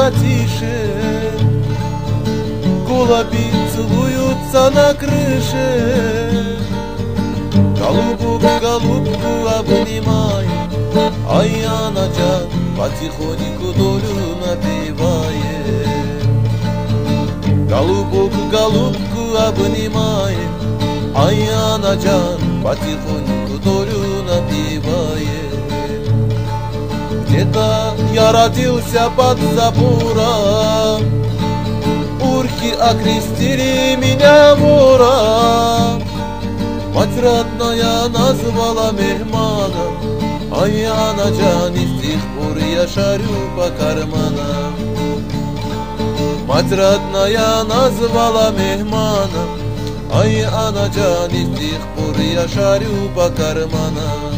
немного тише. Голуби целуются на крыше. Голубок голубку обнимает, а Яна-джан потихоньку долю напевает. Голубок голубку обнимает, а Яна-джан потихоньку долю напевает. Где-то я родился под забором, урки окрестили меня вором. Мать родная назвала мехманом, а Яна-джан и с тех пор я шарю по карманам. Мать родная назвала мехманом, а Яна-джан и с тех пор я шарю по карманам.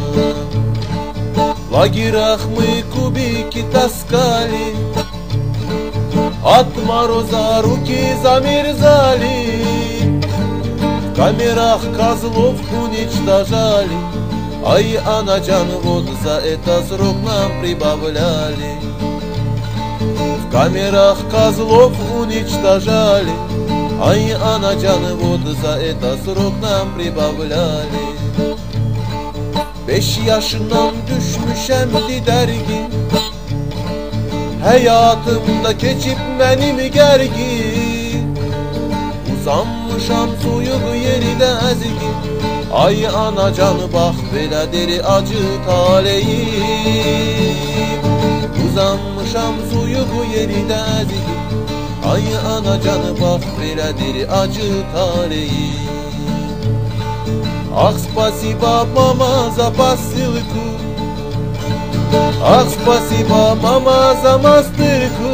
В лагерях мы кубики таскали, от мороза руки замерзали. В камерах козлов уничтожали, а Яна-джан вот за это срок нам прибавляли. В камерах козлов уничтожали, а Яна-джан вот за это srok нам прибавляли. 5 yaşından düşmüşem dergi, hayatımda geçip benim gergi. Uzanmışam soyuq yeride əzgi, ay anacan bax belədir acı taleyim. Uzanmışam soyuq yeride əzgi, ay anacan bax belədir acı taleyim. Ах, спасибо, мама, за посылку. Ах, спасибо, мама, за мастырку.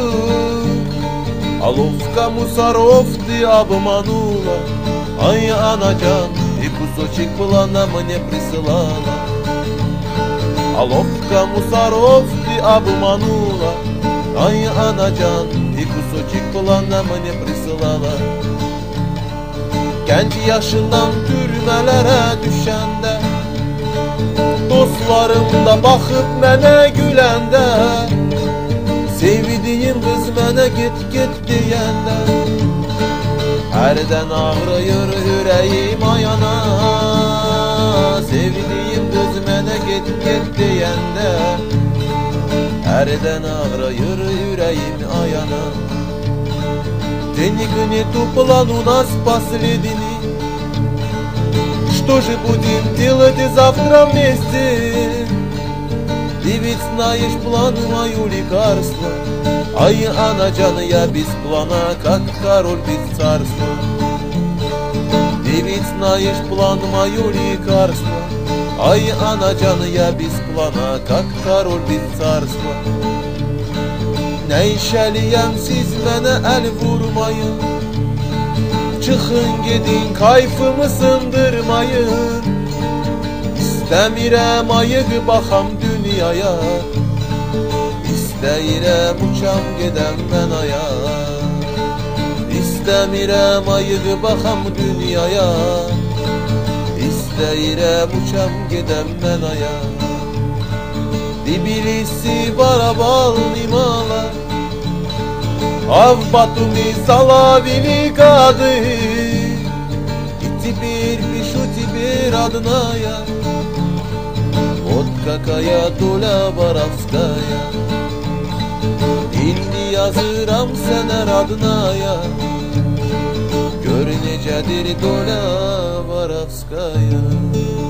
А ловко мусоров ты обманула, ай, Яна-джан, и кусочек плана мне присылала. А ловко мусоров ты обманула, ай, Яна-джан, и кусочек плана мне присылала. Genç yaşından türmelere düşende, dostlarım da bakıp mene gülende, sevdiğim kız mene git git diyende, herden ağrıyor yüreğim ayana. Sevdiğim kız mene git git diyende, herden ağrıyor yüreğim ayana. Денег нету, план у нас последний. Что же будем делать завтра вместе? Ты ведь знаешь план мою лекарство, ай, Яна-джан, я без плана, как король без царства. Ты ведь знаешь план мою лекарство, ай, Яна-джан, я без плана, как король без царства. Neşəliyəm siz mənə əl vurmayın, çıxın gedin kayfımı sındırmayın. İstəmirəm ayıq baxam dünyaya, İstəyirəm uçam gedəm mən aya. İstəmirəm ayıq baxam dünyaya, İstəyirəm uçam gedəm mən aya. Tbilisi, Barabal, Nimala, а в Батуми Соловьиный гады. И теперь пишу тебе, родная, вот какая доля воровская. Dilni yazıram sənə родная, gör necədir doля воровская.